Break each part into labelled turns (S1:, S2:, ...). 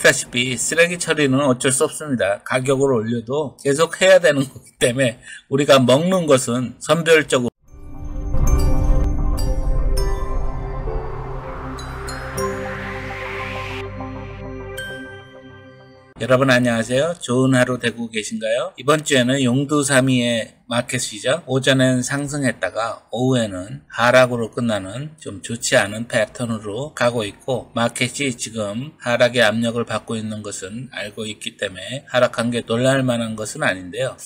S1: 아시다시피 쓰레기 처리는 어쩔 수 없습니다. 가격을 올려도 계속 해야 되는 거기 때문에 우리가 먹는 것은 선별적으로 여러분 안녕하세요. 좋은 하루 되고 계신가요? 이번 주에는 용두삼이의 마켓이죠. 오전엔 상승했다가 오후에는 하락으로 끝나는 좀 좋지 않은 패턴으로 가고 있고, 마켓이 지금 하락의 압력을 받고 있는 것은 알고 있기 때문에 하락한 게 놀랄 만한 것은 아닌데요.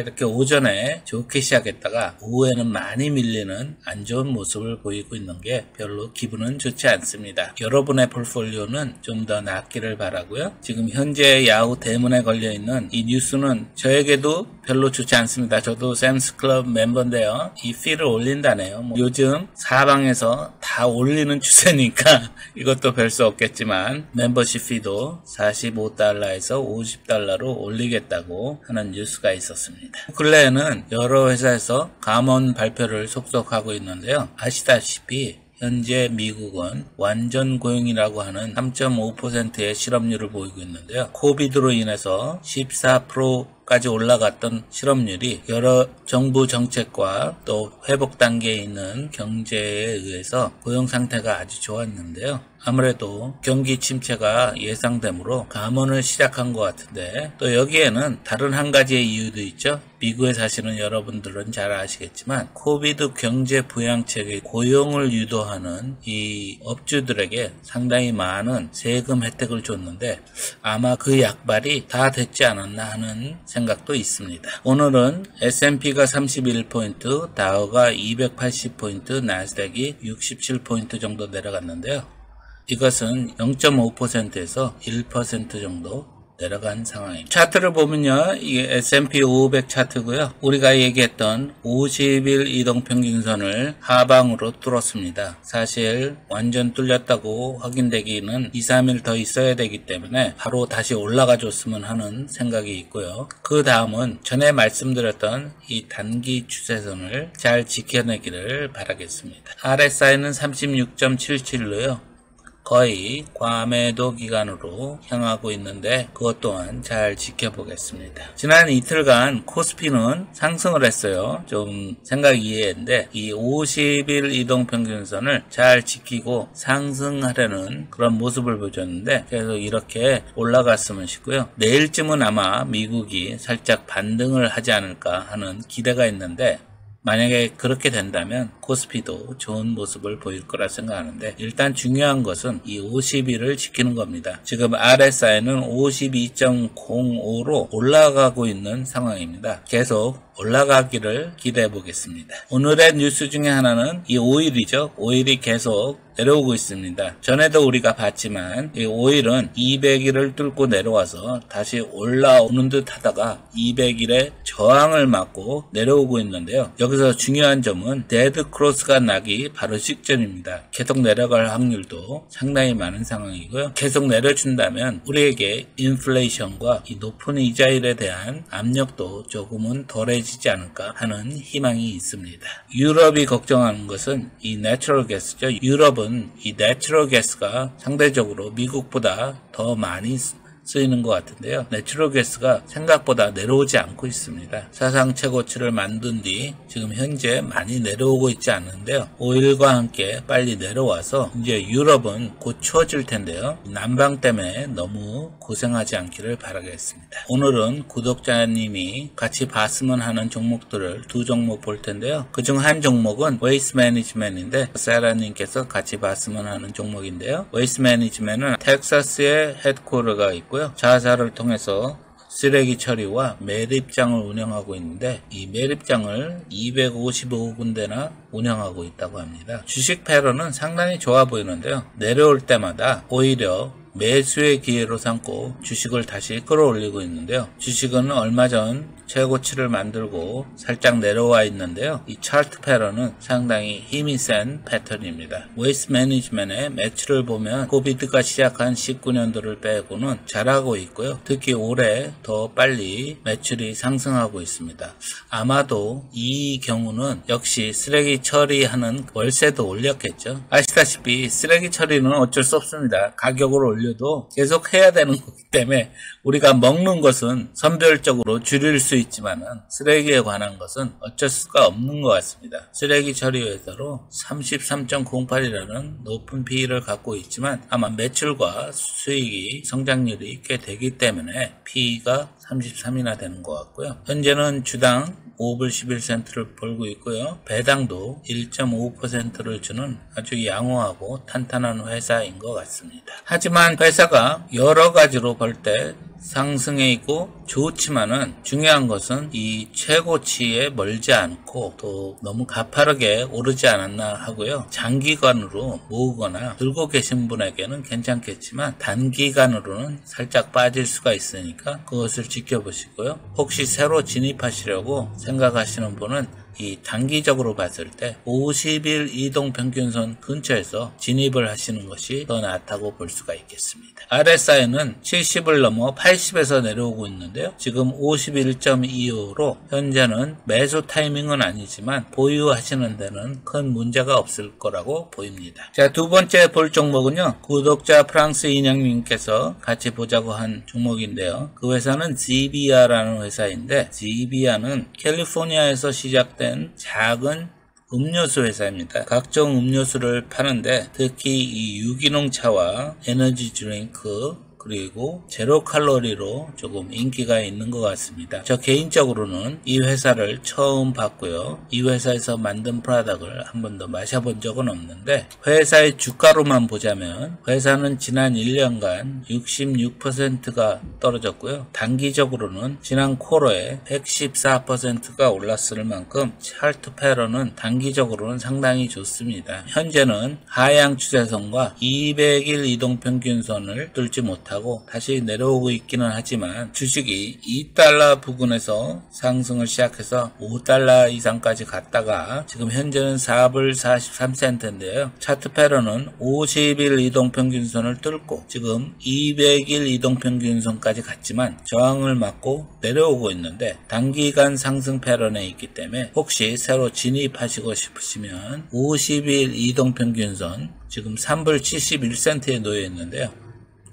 S1: 이렇게 오전에 좋게 시작했다가 오후에는 많이 밀리는 안 좋은 모습을 보이고 있는 게 별로 기분은 좋지 않습니다. 여러분의 폴폴리오는 좀 더 낫기를 바라고요. 지금 현재 야후 대문에 걸려있는 이 뉴스는 저에게도 별로 좋지 않습니다. 저도 샘스클럽 멤버인데요. 이 피를 올린다네요. 요즘 사방에서 다 올리는 추세니까 이것도 별 수 없겠지만 멤버십 피도 45달러에서 50달러로 올리겠다고 하는 뉴스가 있었습니다. 근래에는 여러 회사에서 감원 발표를 속속하고 있는데요. 아시다시피 현재 미국은 완전 고용이라고 하는 3.5%의 실업률을 보이고 있는데요. 코비드로 인해서 14%까지 올라갔던 실업률이 여러 정부 정책과 또 회복 단계에 있는 경제에 의해서 고용 상태가 아주 좋았는데요. 아무래도 경기 침체가 예상되므로 감원을 시작한 것 같은데, 또 여기에는 다른 한 가지의 이유도 있죠. 미국에 사시는 여러분들은 잘 아시겠지만 코비드 경제 부양책의 고용을 유도하는 이 업주들에게 상당히 많은 세금 혜택을 줬는데 아마 그 약발이 다 됐지 않았나 하는 생각도 있습니다. 오늘은 S&P가 31포인트, 다우가 280포인트, 나스닥이 67포인트 정도 내려갔는데요. 이것은 0.5%에서 1% 정도 내려간 상황입니다. 차트를 보면요, 이게 S&P 500 차트고요. 우리가 얘기했던 50일 이동평균선을 하방으로 뚫었습니다. 사실 완전 뚫렸다고 확인되기는 2, 3일 더 있어야 되기 때문에 바로 다시 올라가 줬으면 하는 생각이 있고요. 그 다음은 전에 말씀드렸던 이 단기 추세선을 잘 지켜내기를 바라겠습니다. RSI는 36.77로요. 거의 과매도 기간으로 향하고 있는데 그것 또한 잘 지켜보겠습니다. 지난 이틀간 코스피는 상승을 했어요. 좀 생각 이해인데 이 50일 이동평균선을 잘 지키고 상승하려는 그런 모습을 보여줬는데 계속 이렇게 올라갔으면 싶고요. 내일쯤은 아마 미국이 살짝 반등을 하지 않을까 하는 기대가 있는데, 만약에 그렇게 된다면 코스피도 좋은 모습을 보일 거라 생각하는데, 일단 중요한 것은 이 50일을 지키는 겁니다. 지금 RSI는 52.05로 올라가고 있는 상황입니다. 계속 올라가기를 기대해 보겠습니다. 오늘의 뉴스 중에 하나는 이 오일이죠. 오일이 계속 내려오고 있습니다. 전에도 우리가 봤지만 이 오일은 200일을 뚫고 내려와서 다시 올라오는 듯 하다가 200일의 저항을 맞고 내려오고 있는데요. 여기서 중요한 점은 데드 크로스가 나기 바로 직전입니다. 계속 내려갈 확률도 상당히 많은 상황이고요. 계속 내려준다면 우리에게 인플레이션과 이 높은 이자율에 대한 압력도 조금은 덜해지지 않을까 하는 희망이 있습니다. 유럽이 걱정하는 것은 이 내추럴 가스죠. 유럽은 이 내추럴 가스가 상대적으로 미국보다 더 많이 쓰이는 것 같은데요. 내추럴 가스가 생각보다 내려오지 않고 있습니다. 사상 최고치를 만든 뒤 지금 현재 많이 내려오고 있지 않는데요. 오일과 함께 빨리 내려와서 이제 유럽은 곧 추워질 텐데요. 난방 때문에 너무 고생하지 않기를 바라겠습니다. 오늘은 구독자님이 같이 봤으면 하는 종목들을 두 종목 볼 텐데요. 그중 한 종목은 웨이스트 매니지먼트인데 세라님께서 같이 봤으면 하는 종목인데요. 웨이스트 매니지먼트는 텍사스에 헤드쿼터가 있고요. 자사를 통해서 쓰레기 처리와 매립장을 운영하고 있는데 이 매립장을 255군데나 운영하고 있다고 합니다. 주식 패러는 상당히 좋아 보이는데요. 내려올 때마다 오히려 매수의 기회로 삼고 주식을 다시 끌어올리고 있는데요. 주식은 얼마 전 최고치를 만들고 살짝 내려와 있는데요. 이 차트 패러는 상당히 힘이 센 패턴입니다. 웨이스트 매니지먼트의 매출을 보면 코비드가 시작한 19년도를 빼고는 잘하고 있고요. 특히 올해 더 빨리 매출이 상승하고 있습니다. 아마도 이 경우는 역시 쓰레기 처리하는 월세도 올렸겠죠. 아시다시피 쓰레기 처리는 어쩔 수 없습니다. 가격을 올려도 계속 해야 되는 거기 때문에 우리가 먹는 것은 선별적으로 줄일 수 있지만은 쓰레기에 관한 것은 어쩔 수가 없는 것 같습니다. 쓰레기 처리 회사로 33.08이라는 높은 PE를 갖고 있지만 아마 매출과 수익이 성장률이 꽤 되기 때문에 PE가 33이나 되는 것 같고요. 현재는 주당 5불 11센트를 벌고 있고요. 배당도 1.5%를 주는 아주 양호하고 탄탄한 회사인 것 같습니다. 하지만 회사가 여러 가지로 볼 때 상승해 있고 좋지만은 중요한 것은 이 최고치에 멀지 않고 또 너무 가파르게 오르지 않았나 하고요. 장기간으로 모으거나 들고 계신 분에게는 괜찮겠지만 단기간으로는 살짝 빠질 수가 있으니까 그것을 지켜보시고요. 혹시 새로 진입하시려고 생각하시는 분은 이 단기적으로 봤을 때 50일 이동평균선 근처에서 진입을 하시는 것이 더 낫다고 볼 수가 있겠습니다. RSI는 70을 넘어 80에서 내려오고 있는데요. 지금 51.25로 현재는 매수 타이밍은 아니지만 보유하시는 데는 큰 문제가 없을 거라고 보입니다. 자, 두 번째 볼 종목은요. 구독자 프랑스 인형님께서 같이 보자고 한 종목인데요. 그 회사는 지비아라는 회사인데 지비아는 캘리포니아에서 시작된 작은 음료수 회사입니다. 각종 음료수를 파는데 특히 이 유기농 차와 에너지 드링크 그리고 제로 칼로리로 조금 인기가 있는 것 같습니다. 저 개인적으로는 이 회사를 처음 봤고요. 이 회사에서 만든 프로덕트를 한 번도 마셔본 적은 없는데 회사의 주가로만 보자면 회사는 지난 1년간 66%가 떨어졌고요. 단기적으로는 지난 쿼터에 114%가 올랐을 만큼 차트 패러는 단기적으로는 상당히 좋습니다. 현재는 하향 추세선과 200일 이동평균선을 뚫지 못합니다. 하고 다시 내려오고 있기는 하지만 주식이 2달러 부근에서 상승을 시작해서 5달러 이상까지 갔다가 지금 현재는 4불 43센트인데요. 차트 패러는 50일 이동평균선을 뚫고 지금 200일 이동평균선까지 갔지만 저항을 맞고 내려오고 있는데 단기간 상승 패러에 있기 때문에 혹시 새로 진입하시고 싶으시면 50일 이동평균선 지금 3불 71센트에 놓여 있는데요.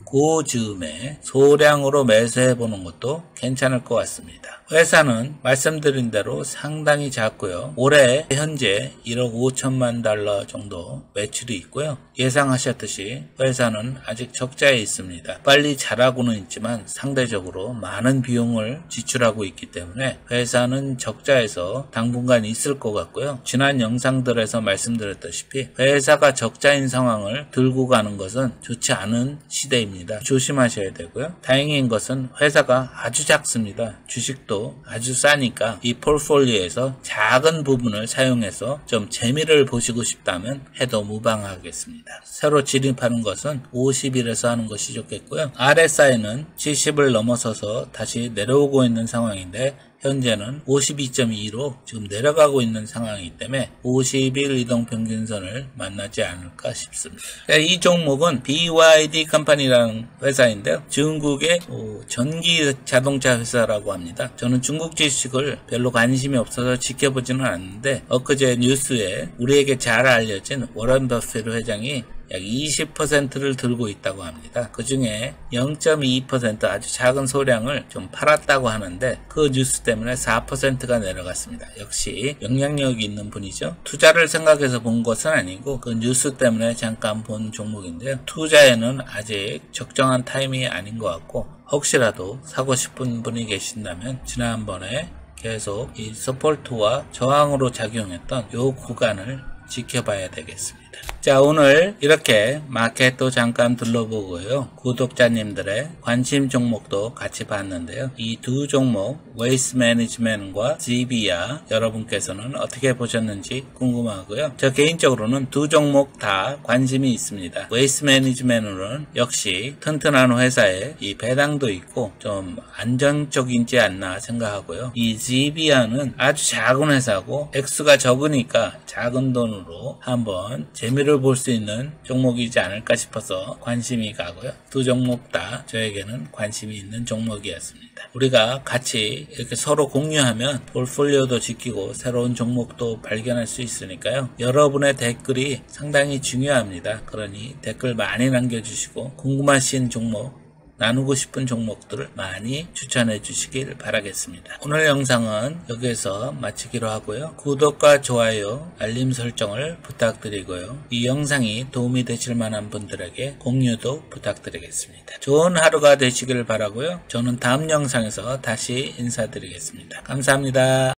S1: 그 즈음에 소량으로 매수해보는 것도 괜찮을 것 같습니다. 회사는 말씀드린 대로 상당히 작고요. 올해 현재 1억 5천만 달러 정도 매출이 있고요. 예상하셨듯이 회사는 아직 적자에 있습니다. 빨리 자라고는 있지만 상대적으로 많은 비용을 지출하고 있기 때문에 회사는 적자에서 당분간 있을 것 같고요. 지난 영상들에서 말씀드렸다시피 회사가 적자인 상황을 들고 가는 것은 좋지 않은 시대입니다. 조심하셔야 되고요. 다행인 것은 회사가 아주 작습니다. 주식도 아주 싸니까 이 포트폴리오에서 작은 부분을 사용해서 좀 재미를 보시고 싶다면 해도 무방하겠습니다. 새로 진입하는 것은 50일에서 하는 것이 좋겠고요. RSI는 70을 넘어서서 다시 내려오고 있는 상황인데 현재는 52.2로 지금 내려가고 있는 상황이기 때문에 50일 이동평균선을 만나지 않을까 싶습니다. 이 종목은 BYD 컴퍼니라는 회사인데요. 중국의 전기 자동차 회사라고 합니다. 저는 중국 주식을 별로 관심이 없어서 지켜보지는 않는데 엊그제 뉴스에 우리에게 잘 알려진 워런 버핏 회장이 약 20%를 들고 있다고 합니다. 그 중에 0.2% 아주 작은 소량을 좀 팔았다고 하는데 그 뉴스 때문에 4%가 내려갔습니다. 역시 영향력이 있는 분이죠. 투자를 생각해서 본 것은 아니고 그 뉴스 때문에 잠깐 본 종목인데요. 투자에는 아직 적정한 타이밍이 아닌 것 같고 혹시라도 사고 싶은 분이 계신다면 지난번에 계속 이 서포트와 저항으로 작용했던 이 구간을 지켜봐야 되겠습니다. 자, 오늘 이렇게 마켓도 잠깐 둘러보고요. 구독자님들의 관심 종목도 같이 봤는데요. 이 두 종목 웨이스트 매니지먼트과 지비아 여러분께서는 어떻게 보셨는지 궁금하고요. 저 개인적으로는 두 종목 다 관심이 있습니다. 웨이스트 매니지먼트는 역시 튼튼한 회사에 이 배당도 있고 좀 안정적이지 않나 생각하고요. 이 지비아는 아주 작은 회사고 액수가 적으니까 작은 돈으로 한번 재미를 이득을 볼 수 있는 종목이지 않을까 싶어서 관심이 가고요. 두 종목 다 저에게는 관심이 있는 종목이었습니다. 우리가 같이 이렇게 서로 공유하면 포트폴리오도 지키고 새로운 종목도 발견할 수 있으니까요. 여러분의 댓글이 상당히 중요합니다. 그러니 댓글 많이 남겨주시고 궁금하신 종목, 나누고 싶은 종목들을 많이 추천해 주시길 바라겠습니다. 오늘 영상은 여기에서 마치기로 하고요. 구독과 좋아요, 알림 설정을 부탁드리고요. 이 영상이 도움이 되실 만한 분들에게 공유도 부탁드리겠습니다. 좋은 하루가 되시길 바라고요. 저는 다음 영상에서 다시 인사드리겠습니다. 감사합니다.